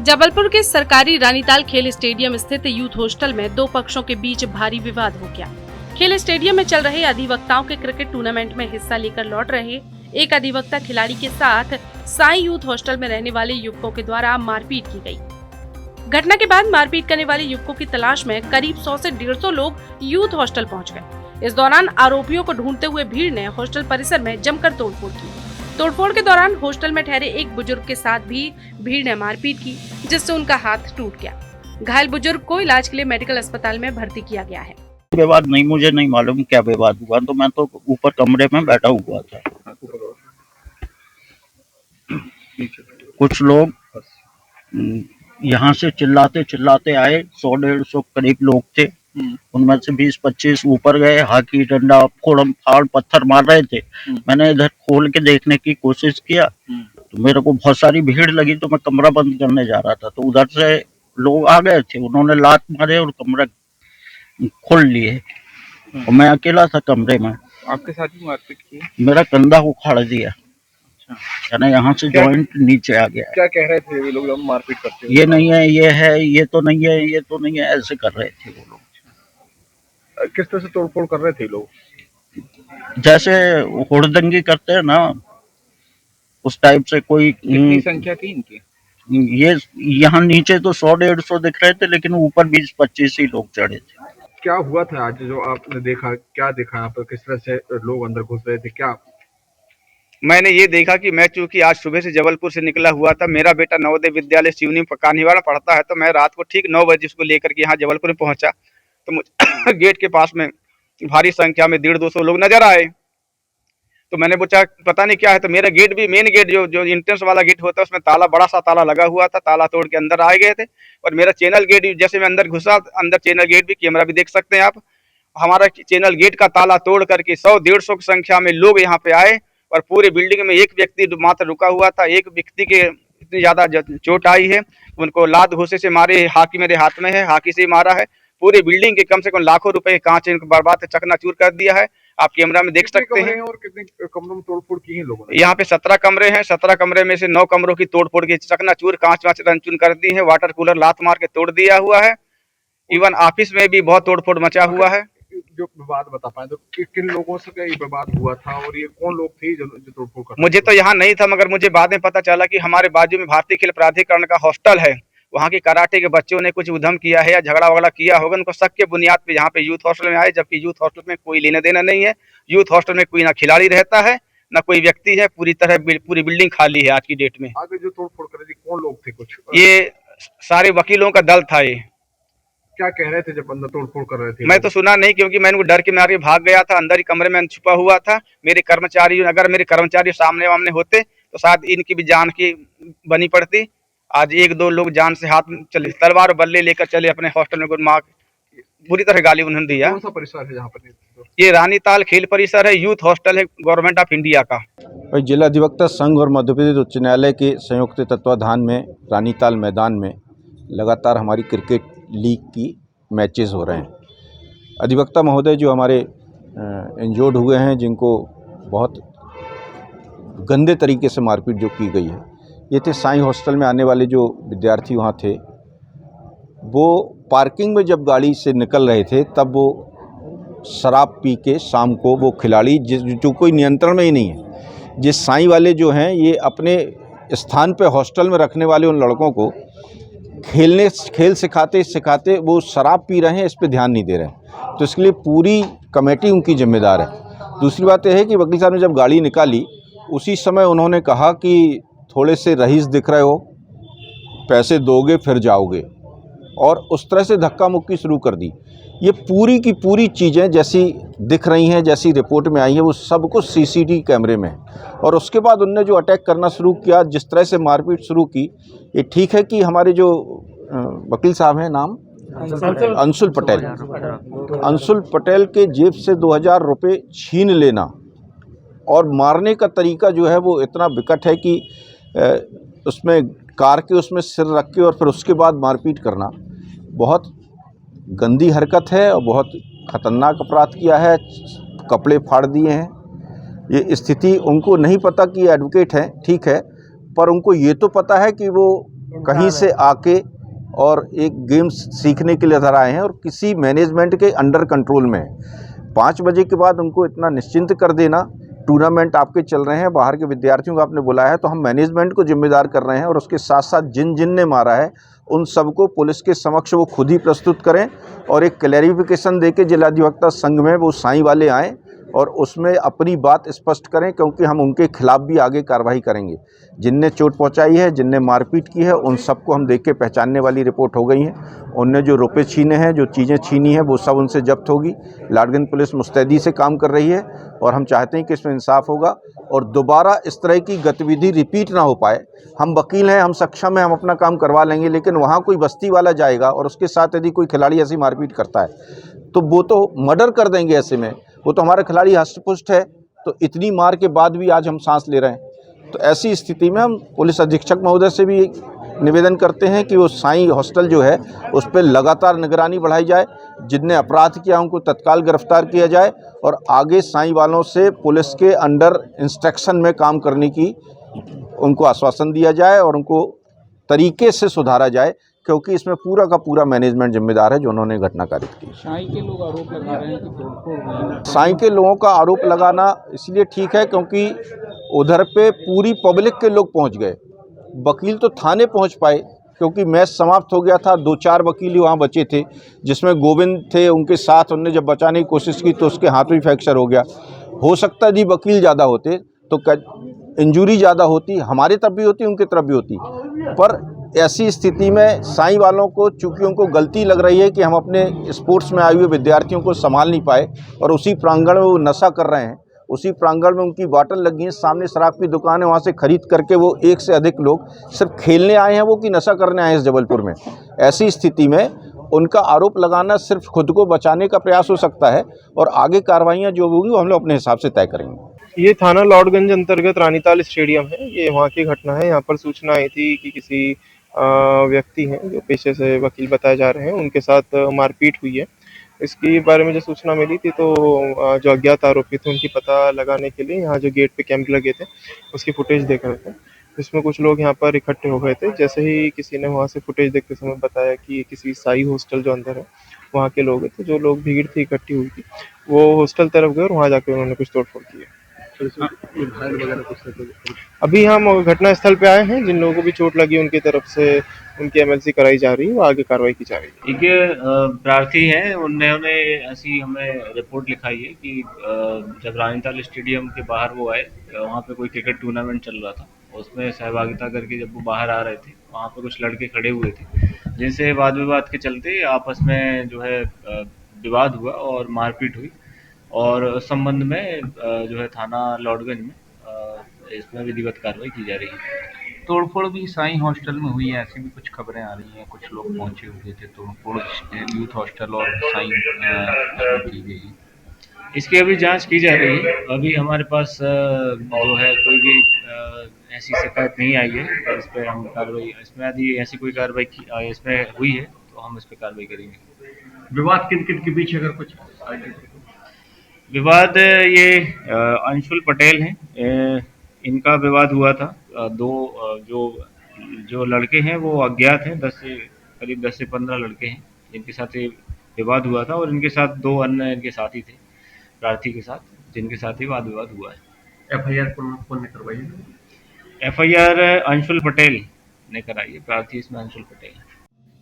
जबलपुर के सरकारी रानीताल खेल स्टेडियम स्थित यूथ हॉस्टल में दो पक्षों के बीच भारी विवाद हो गया। खेल स्टेडियम में चल रहे अधिवक्ताओं के क्रिकेट टूर्नामेंट में हिस्सा लेकर लौट रहे एक अधिवक्ता खिलाड़ी के साथ साई यूथ हॉस्टल में रहने वाले युवकों के द्वारा मारपीट की गई। घटना के बाद मारपीट करने वाले युवकों की तलाश में करीब 100 से 150 लोग यूथ हॉस्टल पहुंच गए। इस दौरान आरोपियों को ढूंढते हुए भीड़ ने हॉस्टल परिसर में जमकर तोड़फोड़ की। तोड़फोड़ के दौरान हॉस्टल में ठहरे एक बुजुर्ग के साथ भी भीड़ ने मारपीट की, जिससे उनका हाथ टूट गया। घायल बुजुर्ग को इलाज के लिए मेडिकल अस्पताल में भर्ती किया गया है। विवाद नहीं, मुझे नहीं मालूम क्या विवाद हुआ, तो मैं तो ऊपर कमरे में बैठा हुआ था। कुछ लोग यहाँ से चिल्लाते चिल्लाते आए, 100-150 करीब लोग थे। उनमें से 20-25 ऊपर गए, हाथी डंडा फोड़म फाड़ पत्थर मार रहे थे। मैंने इधर खोल के देखने की कोशिश किया तो मेरे को बहुत सारी भीड़ लगी, तो मैं कमरा बंद करने जा रहा था, तो उधर से लोग आ गए थे। उन्होंने लात मारे और कमरा खोल लिए और मैं अकेला था कमरे में। आपके साथ ही मारपीट की? मेरा कंधा उखाड़ दिया, यानी यहाँ से जॉइंट नीचे आ गया। क्या कह रहे थे ये लोग जब मारपीट करते? ये नहीं है, ये है, ये तो नहीं है, ये तो नहीं है, ऐसे कर रहे थे वो लोग। किस तरह से तोड़फोड़ कर रहे थे लोग? जैसे हुड़दंगी करते हैं ना, उस टाइप से। कोई कितनी संख्या थी इनकी? ये यहाँ नीचे तो 100-150 दिख रहे थे, लेकिन ऊपर 20-25 ही लोग चढ़े थे। क्या हुआ था आज जो आपने देखा? क्या देखा यहाँ पर? किस तरह से लोग अंदर घुस रहे थे? क्या मैंने ये देखा कि मैं चूंकि आज सुबह से जबलपुर से निकला हुआ था, मेरा बेटा नवोदय विद्यालय सिवनी कान्हीवाड़ा पढ़ता है, तो मैं रात को ठीक 9 बजे उसको लेकर के यहाँ जबलपुर में पहुंचा, तो मुझे गेट के पास में भारी संख्या में 150-200 लोग नजर आए। तो मैंने पूछा पता नहीं क्या है, तो मेरा गेट भी, मेन गेट जो एंट्रेंस वाला गेट होता है, उसमें ताला, बड़ा सा ताला लगा हुआ था। ताला तोड़ के अंदर आ गए थे और मेरा चैनल गेट, जैसे मैं अंदर घुसा, अंदर चैनल गेट भी, कैमरा भी देख सकते हैं आप, हमारा चैनल गेट का ताला तोड़ करके 100-150 की संख्या में लोग यहाँ पे आए और पूरे बिल्डिंग में एक व्यक्ति मात्र रुका हुआ था। एक व्यक्ति के इतनी ज्यादा चोट आई है, उनको लात घूसे से मारे, हाकी मेरे हाथ में है, हाकी से मारा है। पूरे बिल्डिंग के कम से कम लाखों रुपए के कांच इनको बर्बाद चकनाचूर कर दिया है। आप कैमरा में देख सकते हैं। और कितने कमरों में तोड़फोड़ की है लोगों ने? यहाँ पे 17 कमरे हैं। 17 कमरे में से 9 कमरों की तोड़फोड़ की, चकनाचूर, कांच वाच रंचून कर दी है। वाटर कूलर लात मार के तोड़ दिया हुआ है। इवन ऑफिस में भी बहुत तोड़फोड़ मचा हुआ है। जो विवाद बता पाए तो किन लोगों से ये विवाद हुआ था और ये कौन लोग थे जो तोड़फोड़ कर? मुझे तो यहाँ नहीं था, मगर मुझे बाद में पता चला कि हमारे बाजू में भारतीय खेल प्राधिकरण का हॉस्टल है, वहाँ के कराटे के बच्चों ने कुछ उधम किया है या झगड़ा वगड़ा किया होगा। उनको शक के बुनियाद पे यहाँ पे यूथ हॉस्टल में आए, जबकि यूथ हॉस्टल में कोई लेना देना नहीं है। यूथ हॉस्टल में कोई ना खिलाड़ी रहता है ना कोई व्यक्ति है। पूरी तरह पूरी बिल्डिंग खाली है आज की डेट में। आगे जो तोड़फोड़ कर रहे थे कौन लोग थे? कुछ ये सारे वकीलों का दल था। ये क्या कह रहे थे जब अंदर तोड़फोड़ कर रहे थे? मैं तो सुना नहीं, क्योंकि मैं डर के मारे भाग गया था, अंदर ही कमरे में छुपा हुआ था। मेरे कर्मचारी, अगर मेरे कर्मचारी सामने वामने होते तो शायद इनकी भी जान की बनी पड़ती। आज 1-2 लोग जान से हाथ चले, तलवार बल्ले लेकर चले अपने हॉस्टल में, माँ बुरी तरह गाली उन्होंने दिया। कौन सा परिसर है जहाँ पर? ये रानीताल खेल परिसर है, यूथ हॉस्टल है, गवर्नमेंट ऑफ इंडिया का। जिला अधिवक्ता संघ और मध्य प्रदेश उच्च न्यायालय के संयुक्त तत्वाधान में रानीताल मैदान में लगातार हमारी क्रिकेट लीग की मैचेस हो रहे हैं। अधिवक्ता महोदय जो हमारे इंजर्ड हुए हैं, जिनको बहुत गंदे तरीके से मारपीट जो की गई है, ये थे साई हॉस्टल में आने वाले जो विद्यार्थी वहाँ थे। वो पार्किंग में जब गाड़ी से निकल रहे थे, तब वो शराब पी के शाम को वो खिलाड़ी जो कोई नियंत्रण में ही नहीं है, जिस साई वाले जो हैं, ये अपने स्थान पे हॉस्टल में रखने वाले उन लड़कों को खेल सिखाते सिखाते वो शराब पी रहे हैं, इस पे ध्यान नहीं दे रहे हैं। तो इसके लिए पूरी कमेटी उनकी जिम्मेदार है। दूसरी बात यह है कि वकील साहब ने जब गाड़ी निकाली, उसी समय उन्होंने कहा कि थोड़े से रईस दिख रहे हो, पैसे दोगे फिर जाओगे, और उस तरह से धक्का मुक्की शुरू कर दी। ये पूरी की पूरी चीज़ें जैसी दिख रही हैं, जैसी रिपोर्ट में आई है, वो सब कुछ सीसीटीवी कैमरे में है। और उसके बाद उनने जो अटैक करना शुरू किया, जिस तरह से मारपीट शुरू की, ये ठीक है कि हमारे जो वकील साहब हैं, नाम अंशुल पटेल, अंशुल पटेल के जेब से 2000 रुपये छीन लेना और मारने का तरीका जो है वो इतना विकट है कि उसमें कार के उसमें सिर रख के और फिर उसके बाद मारपीट करना बहुत गंदी हरकत है और बहुत ख़तरनाक अपराध किया है। कपड़े फाड़ दिए हैं। ये स्थिति उनको नहीं पता कि ये एडवोकेट हैं, ठीक है, पर उनको ये तो पता है कि वो कहीं से आके और एक गेम्स सीखने के लिए इधर आए हैं और किसी मैनेजमेंट के अंडर कंट्रोल में है। 5 बजे के बाद उनको इतना निश्चिंत कर देना, टूर्नामेंट आपके चल रहे हैं, बाहर के विद्यार्थियों को आपने बुलाया है, तो हम मैनेजमेंट को जिम्मेदार कर रहे हैं और उसके साथ साथ जिन जिन ने मारा है उन सबको पुलिस के समक्ष वो खुद ही प्रस्तुत करें और एक क्लैरिफिकेशन देके जिलाधिवक्ता संघ में वो साईं वाले आएँ और उसमें अपनी बात स्पष्ट करें, क्योंकि हम उनके खिलाफ भी आगे कार्रवाई करेंगे। जिनने चोट पहुंचाई है, जिनने मारपीट की है, उन सबको हम देख के पहचानने वाली रिपोर्ट हो गई है। उनने जो रुपए छीने हैं, जो चीज़ें छीनी हैं, वो सब उनसे जब्त होगी। लाडगंज पुलिस मुस्तैदी से काम कर रही है और हम चाहते हैं कि इसमें इंसाफ होगा और दोबारा इस तरह की गतिविधि रिपीट ना हो पाए। हम वकील हैं, हम सक्षम हैं, हम अपना काम करवा लेंगे, लेकिन वहाँ कोई बस्ती वाला जाएगा और उसके साथ यदि कोई खिलाड़ी ऐसी मारपीट करता है तो वो तो मर्डर कर देंगे। ऐसे में वो तो हमारा खिलाड़ी हष्टपुष्ट है, तो इतनी मार के बाद भी आज हम सांस ले रहे हैं। तो ऐसी स्थिति में हम पुलिस अधीक्षक महोदय से भी निवेदन करते हैं कि वो साईं हॉस्टल जो है उस पर लगातार निगरानी बढ़ाई जाए, जिनने अपराध किया उनको तत्काल गिरफ्तार किया जाए और आगे साईं वालों से पुलिस के अंडर इंस्ट्रक्शन में काम करने की उनको आश्वासन दिया जाए और उनको तरीके से सुधारा जाए, क्योंकि इसमें पूरा का पूरा मैनेजमेंट जिम्मेदार है जो उन्होंने घटना कारित की। साईं के लोग आरोप लगा रहे हैं कि तोड़फोड़ हुई। साईं के लोगों का आरोप लगाना इसलिए ठीक है क्योंकि उधर पे पूरी पब्लिक के लोग पहुंच गए। वकील तो थाने पहुंच पाए क्योंकि मैच समाप्त हो गया था, 2-4 वकील ही वहाँ बचे थे, जिसमें गोविंद थे, उनके साथ उनने जब बचाने की कोशिश की तो उसके हाथ भी फ्रैक्चर हो गया। हो सकता है जी वकील ज़्यादा होते तो इंजरी ज़्यादा होती, हमारी तरफ भी होती, उनकी तरफ भी होती। पर ऐसी स्थिति में साईं वालों को चूँकि उनको गलती लग रही है कि हम अपने स्पोर्ट्स में आए हुए विद्यार्थियों को संभाल नहीं पाए और उसी प्रांगण में वो नशा कर रहे हैं, उसी प्रांगण में उनकी बॉटल लगी है, सामने शराब की दुकान है, वहाँ से खरीद करके वो 1 से अधिक लोग सिर्फ खेलने आए हैं वो कि नशा करने आए हैं इस जबलपुर में। ऐसी स्थिति में उनका आरोप लगाना सिर्फ खुद को बचाने का प्रयास हो सकता है और आगे कार्रवाइयाँ जो होगी वो हम लोग अपने हिसाब से तय करेंगे। ये थाना लॉर्डगंज अंतर्गत रानीताल स्टेडियम है, ये वहाँ की घटना है। यहाँ पर सूचना आई थी कि किसी व्यक्ति हैं जो पेशे से वकील बताए जा रहे हैं, उनके साथ मारपीट हुई है। इसके बारे में जो सूचना मिली थी तो जो अज्ञात आरोपी थे उनकी पता लगाने के लिए यहाँ जो गेट पे कैंप लगे थे उसकी फुटेज देख रहे थे। इसमें कुछ लोग यहाँ पर इकट्ठे हो गए थे। जैसे ही किसी ने वहाँ से फुटेज देखते समय बताया कि किसी साई हॉस्टल जो अंदर है वहाँ के लोग हैं, तो जो लोग भीड़ थी इकट्ठी हुई थी वो हॉस्टल तरफ गए और वहाँ जाकर उन्होंने कुछ तोड़फोड़ की है। अभी हम घटना स्थल पे आए हैं, जिन लोगों को भी चोट लगी उनकी तरफ से उनकी एमएलसी कराई जा रही है, वो आगे कार्रवाई की जा रही है। एक प्रार्थी हैं, उन्होंने ऐसी हमें रिपोर्ट लिखाई है कि जब रानीताल स्टेडियम के बाहर वो आए, वहाँ पे कोई क्रिकेट टूर्नामेंट चल रहा था, उसमें सहभागिता करके जब वो बाहर आ रहे थे वहाँ पे कुछ लड़के खड़े हुए थे, जिनसे वाद विवाद के चलते आपस में जो है विवाद हुआ और मारपीट हुई और उस संबंध में जो है थाना लॉर्डगंज में इसमें विधिवत कार्रवाई की जा रही है। तोड़फोड़ भी साईं हॉस्टल में हुई है, ऐसी भी कुछ खबरें आ रही हैं। कुछ लोग पहुंचे हुए थे, तोड़फोड़ यूथ हॉस्टल और साईं की गई। इसकी अभी जांच की जा रही है। अभी हमारे पास जो है कोई भी ऐसी शिकायत नहीं आई है और इस पर हम कार्रवाई, इसमें यदि ऐसी कोई कार्रवाई इसमें हुई है तो हम इस पर कार्रवाई करेंगे। विवाद किन किन के बीच अगर कुछ विवाद ये अंशुल पटेल हैं, इनका विवाद हुआ था। दो जो लड़के हैं वो अज्ञात हैं, करीब 10 से 15 लड़के हैं जिनके साथ ये विवाद हुआ था और इनके साथ 2 अन्य इनके साथी थे प्रार्थी के साथ, जिनके साथ ही वाद विवाद हुआ है। एफआईआर कौन ने करवाई है? एफआईआर अंशुल पटेल ने कराई है, प्रार्थी इसमें अंशुल पटेल है।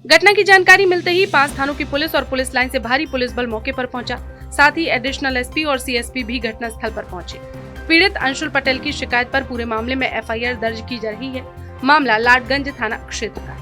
घटना की जानकारी मिलते ही 5 थानों की पुलिस और पुलिस लाइन से भारी पुलिस बल मौके पर पहुंचा। साथ ही एडिशनल एसपी और सीएसपी भी घटनास्थल पर पहुंचे। पीड़ित अंशुल पटेल की शिकायत पर पूरे मामले में एफआईआर दर्ज की जा रही है। मामला लाडगंज थाना क्षेत्र का।